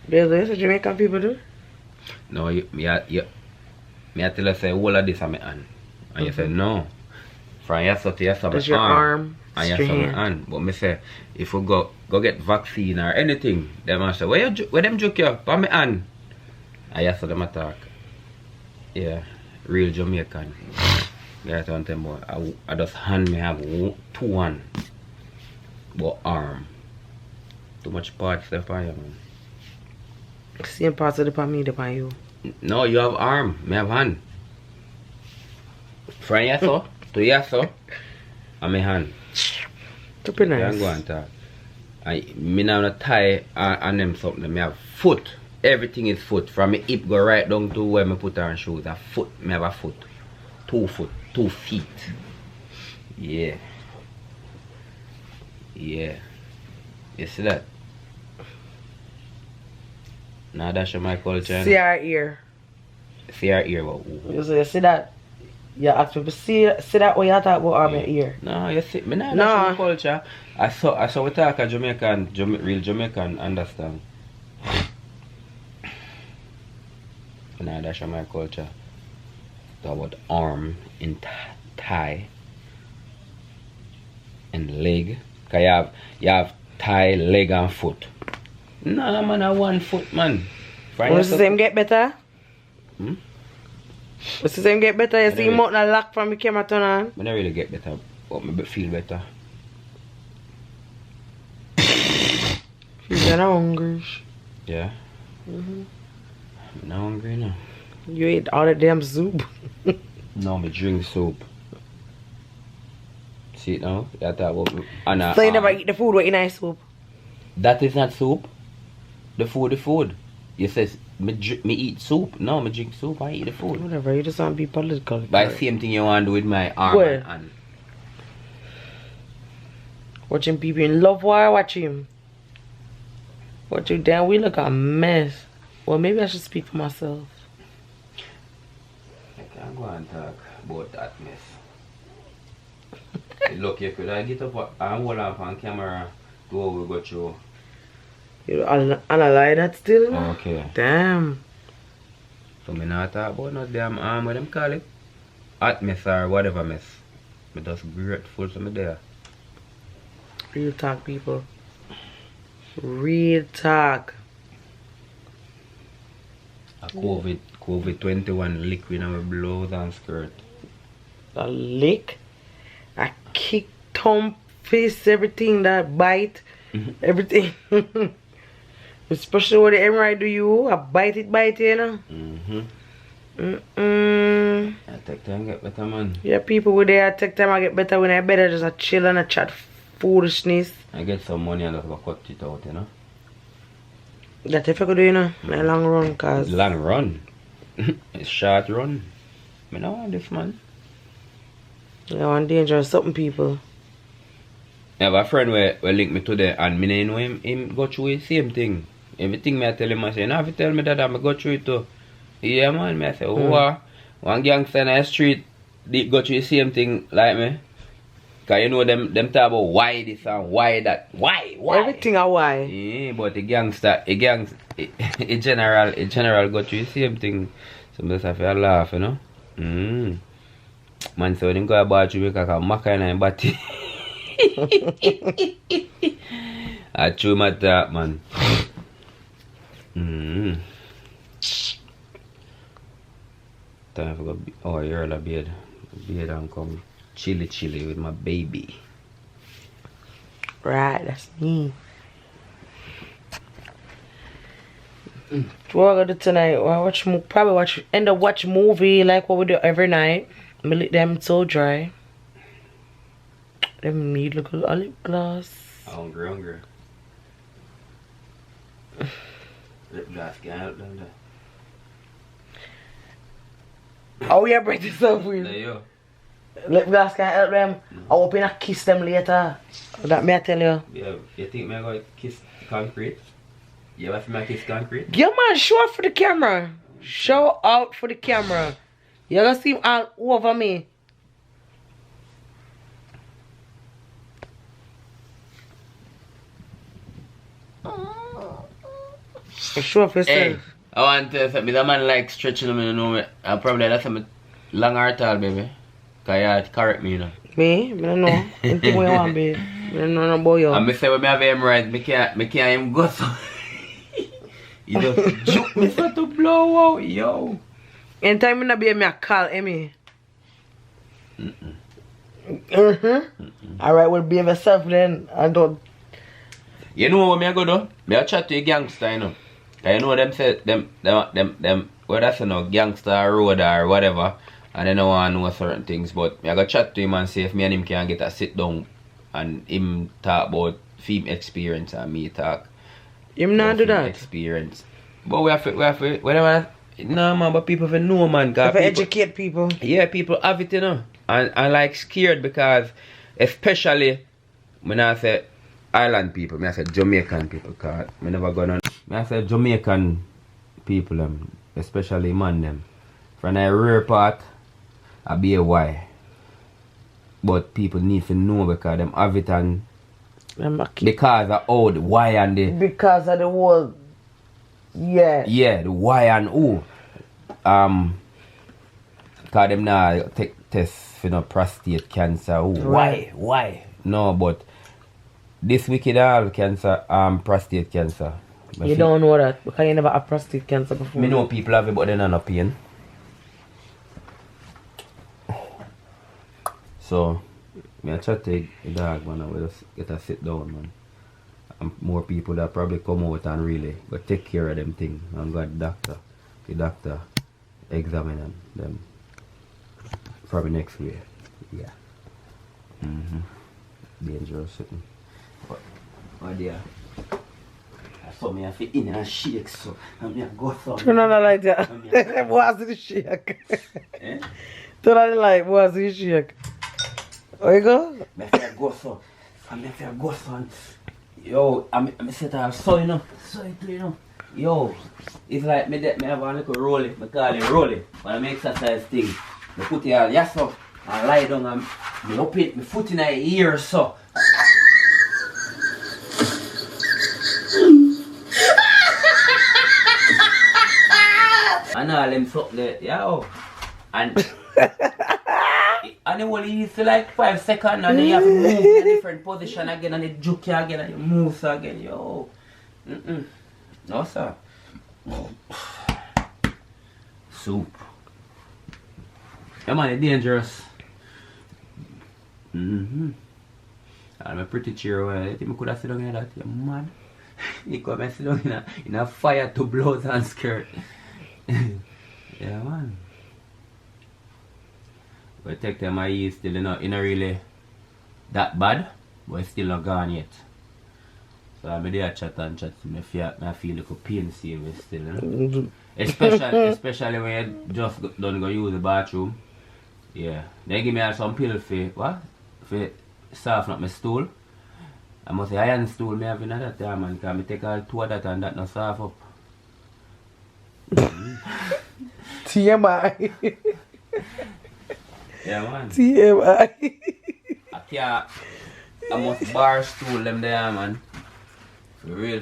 There's this Jamaican people do? No, me I tell you say all of this on my hand. And you say no. From your to your that's your arm. And your hand. But me say if we go get vaccine or anything, them I say, where them joke you on my hand? And you them attack. Yeah, real Jamaican. Yeah, I tell them boy, I just hand me have 2 hand. But arm. Too much parts left on you, man. Same parts of the palm me upon you. No, you have arm, me have hand. From your so to your so, and my hand. Super nice. Yeah, go and talk. Me now not tie on them something. Me have foot. Everything is foot. From my hip go right down to where me put on shoes. A foot. Me have a foot. 2 foot. 2 feet. Yeah. Yeah. You see that? Now that's my culture. See our ear. See our ear. You see that? You ask people see that when you talk about arm and ear. No, you see, me nah, that's my culture. I saw we talk a Jamaican, real Jamaican understand. Nah, that's my culture. Talk about arm in thigh and leg. Cause you have thigh, leg and foot. Nah man, a 1 foot man. What's the same get better? What's the same get better? You see him out and lock from the camera turn on? I don't really get better, but I feel better. You're not hungry. Yeah? I'm not hungry now. You ate all the damn soup. No, I drink soup. See it now? You talk about Anna. So you never eat the food with in soup? That is not soup. The food. You says me eat soup. No, me drink soup. I eat the food. Whatever, you just want to be political. But same thing you want to do with my arm and hand. Watching people in love while watching. What you damn, we look a mess. Well, maybe I should speak for myself. I can't go and talk about that mess. Look, you could I get up and hold off on camera to what we go through. You analyze that still? Okay. Damn. So me not talk about no damn what them call it? Hot mess or whatever mess. Me just grateful to me there. Real talk, people. Real talk. A COVID-21 liquid on my blouse and skirt. A lick, a kick, thump, fist, everything that bite, everything. Especially when the hemorrhoid do you, I bite it, you know. I take time get better, man. Yeah, people with there take time I get better when I better just a chill and a chat foolishness. I get some money and just go cut it out, you know. That's if I could do, you know, in a long run, cause long run. It's short run. I don't want this, man. I want dangerous something, people. I have a friend where link me today and me know him go through the same thing. Everything me I tell him, I say, now if you tell me that I go through it too. Yeah man, me I say, one gangster in the street go through the same thing like me. Cause you know them talk about why this and why that. Why? Everything a why. Yeah, but the gangster, in general go through the same thing. So I just have to laugh, you know. Man, so them go about you because I'm making and body. I chew my talk, man. Time to go. Oh, you're in a bed. Bed and come chilly with my baby. Right, that's me. What we're gonna do tonight? Probably end up watch movie like what we do every night. Me lick them so dry. Them need little olive glass. Hungry. Lip glass can't help them there. Oh yeah, break this up with There you. Lip glass can't help them. I hope you not kiss them later. That me I tell you. Yeah, you think me I go kiss concrete? You ever see me kiss concrete? Yeah man, show up for the camera. Show out for the camera. You gonna see him all over me. For sure, for Hey, yourself. I want to say, the man like stretching them, you know me. I probably that's a long or tall, baby. Cause you correct me, you know. Me? I don't know. Anything what you want, babe. I don't know about you. And me say when me have hemorrhoids, me can't even go so. You just juke me so to blow out, yo. Anytime I not be me, I call Emmy. Alright, well, behave yourself then. I don't. You know what me I go do? Me I chat to a gangster, you know. Cause you know them say them whether that's gangster road or whatever, and they don't want to know certain things. But me I go chat to him and see if me and him can get a sit down and him talk about film experience and me talk. Him not do that. Experience. But we have to whatever. No man, but people for know man. If I educate people. Yeah, people have it, you know. And like scared because especially when I say island people, I say Jamaican people, cause I never go on. I say Jamaican people, especially man them. From the rear part, I be a why. But people need to know because them have it and because of all the why and the because of the whole yeah, the why and who. Cause them now take tests for no prostate cancer. Ooh, Right. Why? No, but this wicked all cancer, prostate cancer. You don't know that because you never had prostate cancer before. Me know people have it but they not no pain. So me I try to take a dog man and we just get a sit down man. And more people that probably come out and really go take care of them things and got the doctor examine them probably next week. Yeah. Dangerous sitting. But oh dear. I saw me have in and shake so and me go so. Turn on the light, yeah. What's the shake? Eh? Turn on the light, what's the shake? Where you go? Me have go so. And me have go so. Yo, I said I saw you know. Saw it you know. Yo, it's like me have a little rolling. Me call it rolling. When I make exercise thing. Me put it all yes so. I lie down and me open it, my foot in the ear so. And all them something there, yo. And it only used to like 5 seconds and then you have to move in a different position again and it juke you again and you move so again, yo. No sir. Soup. Yeah man, it's dangerous. I'm a pretty cheer. I think I could have sit down here that. You're mad. You come and sit down in a fire to blows and skirt. Yeah man. But take them my ease still not really that bad, but it's still not gone yet. So I'm there chat and chat to me feel like a pain saving still, you know? especially when you just don't go use the bathroom. Yeah. They give me some pill for what? For soften up my stool. I must say iron stool me have in that time man, because I take all 2 of that and that not soft up. TMI. Yeah man. TMI. I can't I must bar stool them there man. For real.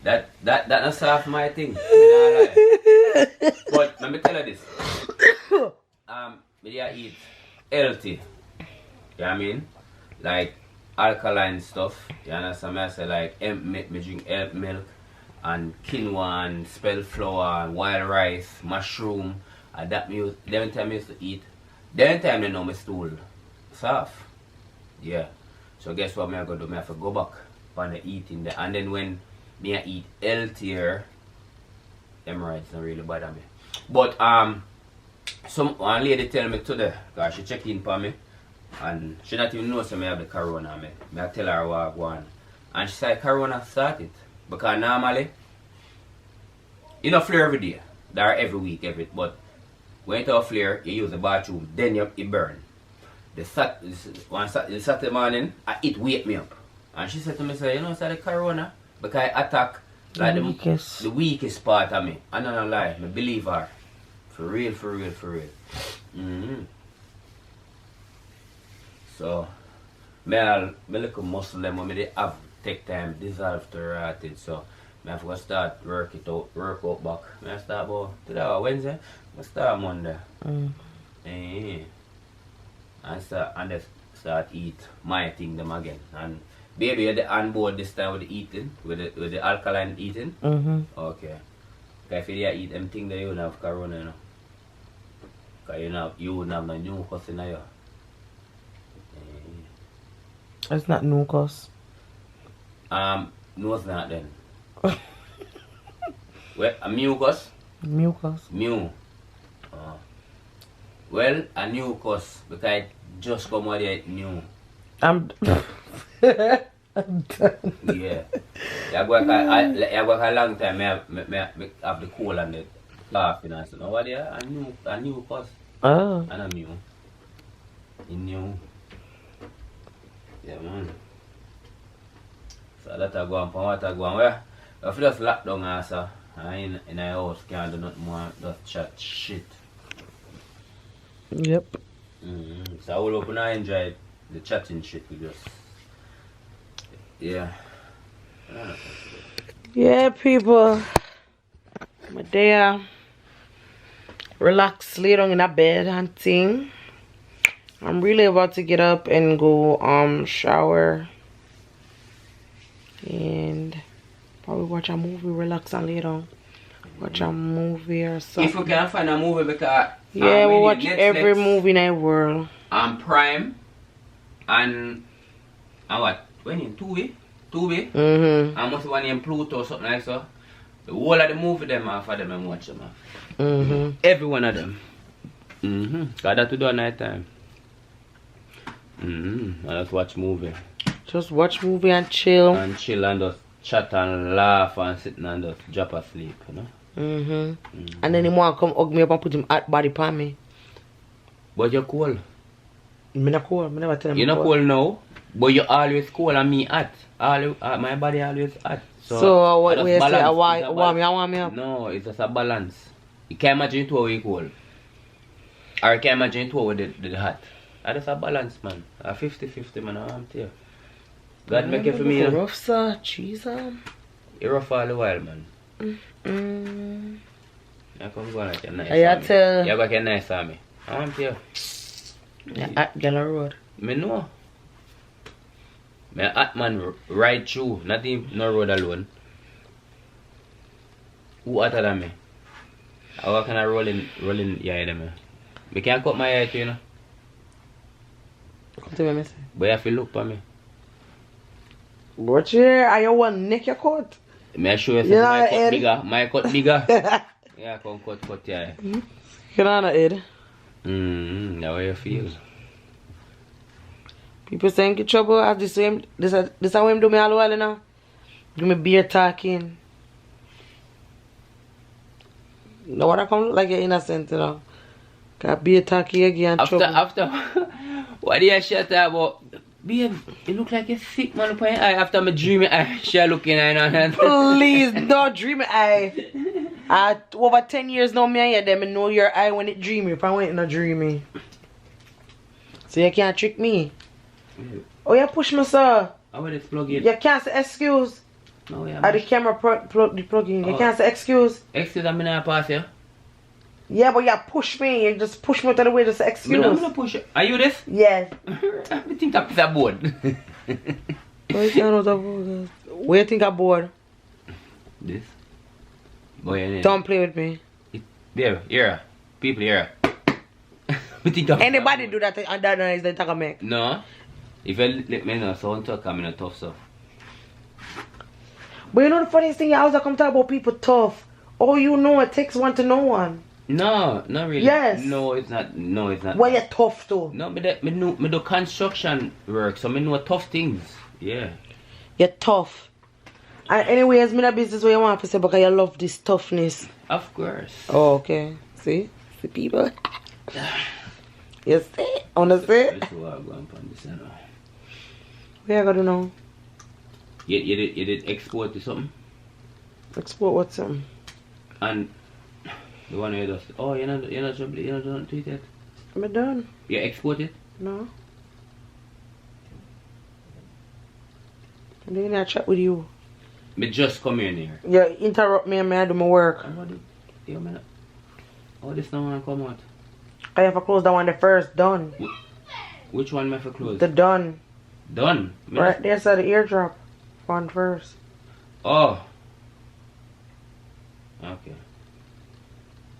That not soft my thing. But let me tell you this. Me eat healthy. You know what I mean? Like alkaline stuff. You understand me? I say like me drink hemp milk and quinoa and spell flour and wild rice, mushroom. And that me them time I used to eat. Then time I know my stool soft. Yeah. So guess what I go do? I have to go back on the eating there. And then when me I eat healthier, hemorrhoids not really bother me. But one lady tell me today, cause she check in for me and she not even know so me have the corona me. I tell her what I want. And she said corona started. Because normally you know flare every day. There every week, but when you have flare, you use the bathroom, then you burn. The Saturday morning, it wake me up. And she said to me, say, you know, it's the corona. Because I attack like the weakest part of me. I'm not gonna lie, I believe her. For real. So, me little muscle them when they have take time, dissolve to rot it. So I have to start work out back. I start about today or Wednesday. I start Monday. And start eat my thing them again. And baby, you're on board this time with the eating, with the alkaline eating. Okay. If you eat them thing that you don't have corona, you know. Because you wouldn't have no new cuss in you. It's not no cuss. No, it's not then. Well, a mucus? Mucus. Mew. Well, a new cuss because it just come out there new. I'm done. Yeah. I work a long time. I have the cold and the laughing and so. Now what there? A new cuss. Oh. And a new. New. Yeah, man. So that I go on from what I go on. Well, if you just lock down also, in a house, can't do nothing more, just chat shit. Yep. So I will open and enjoy the chatting shit with us. Yeah. Yeah, people. I'm there. Relax, lay down in a bed and thing. I'm really about to get up and go shower and probably watch a movie, relax and lay down. Watch a movie or something. If we can find a movie because yeah, we watch Netflix, every movie in the world. Prime and what? When in 2 way? I must one in Pluto or something like so. The whole of the movie them half of them and watch them. Every one of them. Got that to do at night time. I just watch movie. Just watch movie and chill. And chill and just chat and laugh and sit and just drop asleep, you know? And then he want to come hug me up and put him hot body on me. But you're cold. I'm not cold. I never tell him. You're not cold now, but you're always cold and me hot. My body always hot. So what we say? I want me up. No, it's just a balance. You can't imagine two with cold. Or you can't imagine two with the hot. That's a balance, man. A 50-50, man. I'm here. God make it for me. Rough, sir. Jesus. You're rough all the while, man. I come go like a nice I tell. You got a nice army. I'm here. Yeah, at Gala Road. Me know. Me at man ride through. Not even no road alone. Who hotter than me? How can I rolling yeah them? Me can't cut my hair too, you know. Come to me, miss. But you have to look for me. Watch here, I want Nique your coat. May I show you something? My cut bigger. My cut bigger. Yeah, come cut yeah. Get on it, Ed. How you feel? People saying get trouble as the same. This is how him do me all the while, you know. Do me beer talking. No what I come look like you're innocent, you know. Got beer talking again. After what do you shut about? Babe, you look like a sick man up on your eye. After me dreaming eye, she looking at you. Please, don't dream eye. Over 10 years now, me and you, them know your eye when it dreamy. If I went not dreamy. So you can't trick me. Oh, you push me, sir. How would it plug in? You can't say excuse. No, yeah. The camera plug in. You can't say excuse. Excuse, I'm not pass you. Yeah, but you push me. You just push me to the way to say excuse. I'm not push you. Are you this? Yes. I think that's a board. Where you think I'm bored? This. Boy, don't play with me. There, here. People here. Anybody do that and that noise they talk a make? No. If you let me know, so I'm talking a tough stuff. But you know the funniest thing, you always come talk about people tough. Oh, you know it takes one to know one. No, not really. Yes. No, it's not. No, it's not. Well, you're tough too. No, me do construction work, so me know tough things. Yeah. You're tough. And anyways, me not business where you want to say because you love this toughness. Of course. Oh, okay. See people. You see? Honestly. That's what I'm going on this now. Where you gonna know? You did export to something? Export what something? And the one you just you're not done tweet it? I'm done. You export it? No. I'm doing a chat with you. Me just come in here. You interrupt me and me I do my work. Oh, this no one come out. I have to close that one the first. Done. Which one me have to close? The done. Done? Right there's the eardrop. One first. Oh. Okay.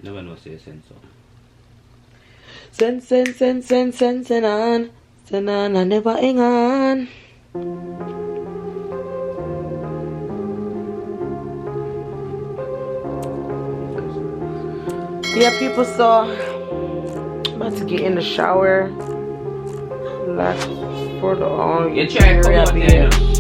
Never know say send so. Send on. Send on, I never hang on. Yeah, people, so about to get in the shower. Like for the You try to come out there.